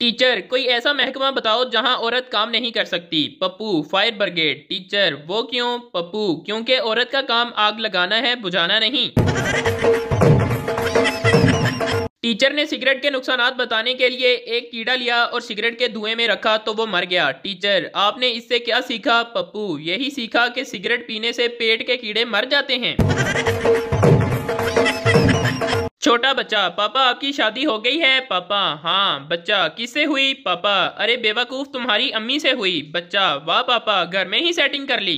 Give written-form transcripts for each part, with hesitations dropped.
Teacher, कोई ऐसा महकमा बताओ जहां औरत काम नहीं कर सकती। Pappu, fire brigade. टीचर, वो क्यों? पप्पू, क्योंकि औरत का काम आग लगाना है, बुझाना नहीं। टीचर ने सिगरेट के नुकसानात बताने के लिए एक कीड़ा लिया और सिगरेट के धुएं में रखा तो वो मर गया। टीचर, आपने इससे क्या सीखा? पप्पू, यही सीखा कि सिगरेट पीने से पेट के कीड़े मर जाते हैं। छोटा बच्चा, पापा आपकी शादी हो गई है? पापा, हाँ। बच्चा, किससे हुई? पापा, अरे बेवकूफ, तुम्हारी अम्मी से हुई। बच्चा, वाह पापा, घर में ही सेटिंग कर ली।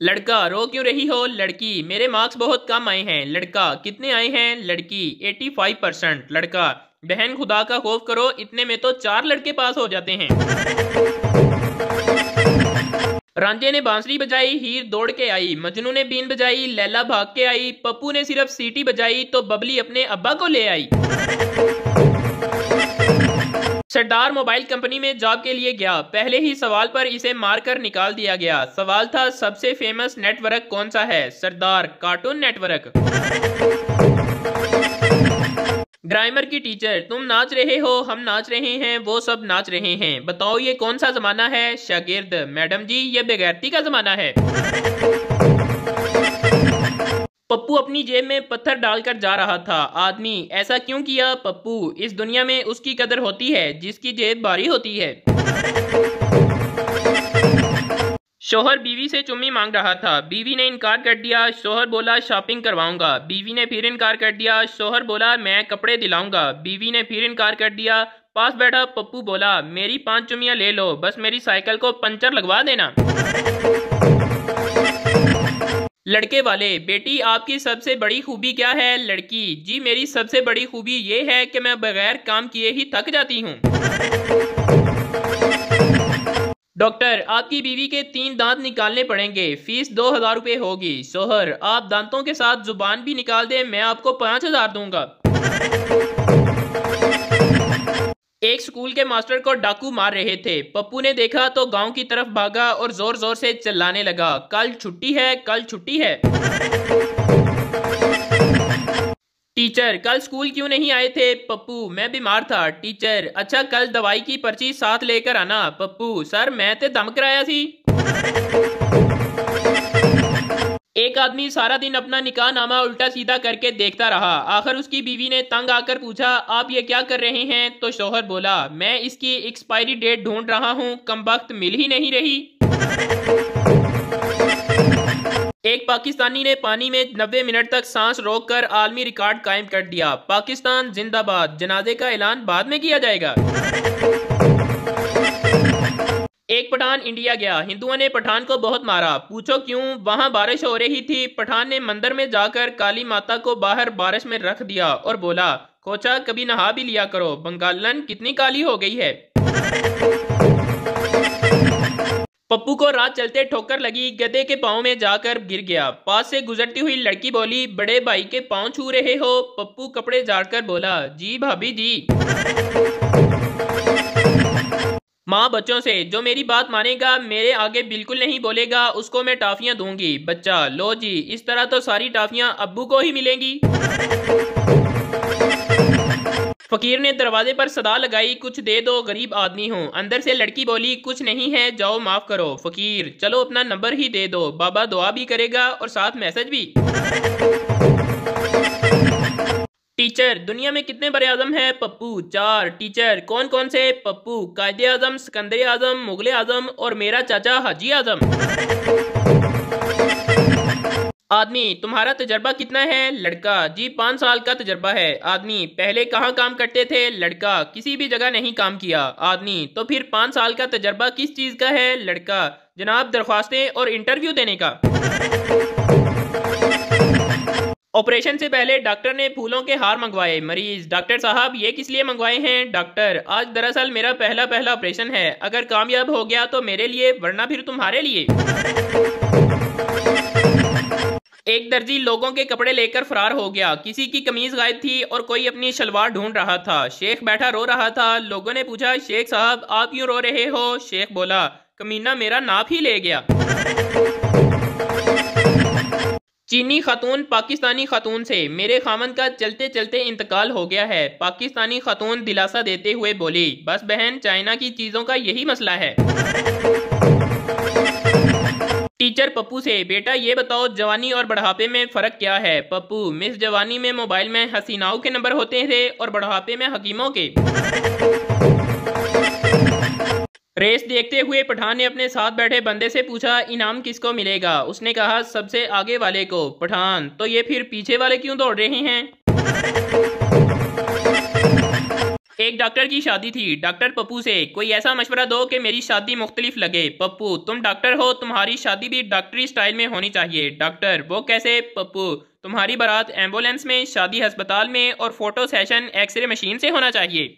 लड़का, रो क्यों रही हो? लड़की, मेरे मार्क्स बहुत कम आए हैं। लड़का, कितने आए हैं? लड़की, 85%। लड़का, बहन खुदा का खौफ करो, इतने में तो 4 लड़के पास हो जाते हैं। रांझे ने बांसुरी बजाई, हीर दौड़ के आई। मजनू ने बीन बजाई, लैला भाग के आई। पप्पू ने सिर्फ सीटी बजाई तो बबली अपने अब्बा को ले आई। सरदार मोबाइल कंपनी में जॉब के लिए गया। पहले ही सवाल पर इसे मारकर निकाल दिया गया। सवाल था, सबसे फेमस नेटवर्क कौन सा है? सरदार, कार्टून नेटवर्क। ग्रामर की टीचर, तुम नाच रहे हो, हम नाच रहे हैं, वो सब नाच रहे हैं। बताओ ये कौन सा जमाना है? शागिर्द, मैडम जी ये बेगैरती का जमाना है। पप्पू अपनी जेब में पत्थर डालकर जा रहा था। आदमी, ऐसा क्यों किया? पप्पू, इस दुनिया में उसकी कदर होती है जिसकी जेब भारी होती है। शोहर बीवी से चुम्मी मांग रहा था। बीवी ने इनकार कर दिया। शोहर बोला, शॉपिंग करवाऊंगा। बीवी ने फिर इनकार कर दिया। शोहर बोला, मैं कपड़े दिलाऊंगा। बीवी ने फिर इनकार कर दिया। पास बैठा पप्पू बोला, मेरी 5 चुम्मियां ले लो, बस मेरी साइकिल को पंचर लगवा देना। लड़के वाले, बेटी आपकी सबसे बड़ी खूबी क्या है? लड़की, जी मेरी सबसे बड़ी खूबी ये है कि मैं बगैर काम किए ही थक जाती हूँ। डॉक्टर, आपकी बीवी के 3 दांत निकालने पड़ेंगे, फीस 2000 रुपये होगी। शोहर, आप दांतों के साथ जुबान भी निकाल दें, मैं आपको 5000 दूंगा। एक स्कूल के मास्टर को डाकू मार रहे थे। पप्पू ने देखा तो गांव की तरफ भागा और जोर जोर से चिल्लाने लगा, कल छुट्टी है, कल छुट्टी है। टीचर, कल स्कूल क्यों नहीं आए थे? पप्पू, मैं बीमार था। टीचर, अच्छा कल दवाई की पर्ची साथ लेकर आना। पप्पू, सर मैं तो दम कराया सी। एक आदमी सारा दिन अपना निकाह नामा उल्टा सीधा करके देखता रहा। आखिर उसकी बीवी ने तंग आकर पूछा, आप ये क्या कर रहे हैं? तो शौहर बोला, मैं इसकी एक्सपायरी डेट ढूंढ रहा हूँ, कमबख्त मिल ही नहीं रही। एक पाकिस्तानी ने पानी में 90 मिनट तक सांस रोककर आलमी रिकॉर्ड कायम कर दिया। पाकिस्तान जिंदाबाद। जनाजे का ऐलान बाद में किया जाएगा। एक पठान इंडिया गया। हिंदुओं ने पठान को बहुत मारा। पूछो क्यों? वहां बारिश हो रही थी। पठान ने मंदिर में जाकर काली माता को बाहर बारिश में रख दिया और बोला, कोचा कभी नहा भी लिया करो, बंगालन कितनी काली हो गई है। पप्पू को रात चलते ठोकर लगी, गधे के पांव में जाकर गिर गया। पास से गुजरती हुई लड़की बोली, बड़े भाई के पांव छू रहे हो? पप्पू कपड़े झाड़कर बोला, जी भाभी जी। माँ बच्चों से, जो मेरी बात मानेगा, मेरे आगे बिल्कुल नहीं बोलेगा, उसको मैं टॉफियां दूंगी। बच्चा, लो जी, इस तरह तो सारी टॉफियां अब्बू को ही मिलेंगी। फकीर ने दरवाजे पर सदा लगाई, कुछ दे दो, गरीब आदमी हूँ। अंदर से लड़की बोली, कुछ नहीं है, जाओ माफ करो। फकीर, चलो अपना नंबर ही दे दो, बाबा दुआ भी करेगा और साथ मैसेज भी। टीचर, दुनिया में कितने बड़े आजम है? पप्पू, 4। टीचर, कौन कौन से? पप्पू, कायदे आजम, सिकंदर आजम, मुगले आजम और मेरा चाचा हाजी आजम। आदमी, तुम्हारा तजर्बा कितना है? लड़का, जी 5 साल का तजर्बा है। आदमी, पहले कहाँ काम करते थे? लड़का, किसी भी जगह नहीं काम किया। आदमी, तो फिर 5 साल का तजर्बा किस चीज का है? लड़का, जनाब दरख्वास्तें और इंटरव्यू देने का। ऑपरेशन से पहले डॉक्टर ने फूलों के हार मंगवाए। मरीज, डॉक्टर साहब ये किस लिए मंगवाए हैं? डॉक्टर, आज दरअसल मेरा पहला ऑपरेशन है, अगर कामयाब हो गया तो मेरे लिए, वरना फिर तुम्हारे लिए। एक दर्जी लोगों के कपड़े लेकर फरार हो गया। किसी की कमीज गायब थी और कोई अपनी शलवार ढूंढ रहा था। शेख बैठा रो रहा था। लोगों ने पूछा, शेख साहब आप क्यों रो रहे हो? शेख बोला, कमीना मेरा नाप ही ले गया। चीनी खातून पाकिस्तानी खातून से मेरे खामन का चलते चलते इंतकाल हो गया है। पाकिस्तानी खातून दिलासा देते हुए बोली, बस बहन चाइना की चीजों का यही मसला है। टीचर पप्पू से, बेटा ये बताओ जवानी और बढ़ापे में फ़र्क क्या है। पप्पू, मिस जवानी में मोबाइल में हसीनाओं के नंबर होते थे और बढ़ापे में हकीमों के। रेस देखते हुए पठान ने अपने साथ बैठे बंदे से पूछा, इनाम किसको मिलेगा। उसने कहा, सबसे आगे वाले को। पठान, तो ये फिर पीछे वाले क्यों दौड़ रहे हैं। एक डॉक्टर की शादी थी। डॉक्टर पप्पू से, कोई ऐसा मशवरा दो कि मेरी शादी मुख्तलिफ लगे। पप्पू, तुम डॉक्टर हो, तुम्हारी शादी भी डॉक्टरी स्टाइल में होनी चाहिए। डॉक्टर, वो कैसे। पप्पू, तुम्हारी बारात एम्बुलेंस में, शादी अस्पताल में और फोटो सेशन एक्सरे मशीन से होना चाहिए।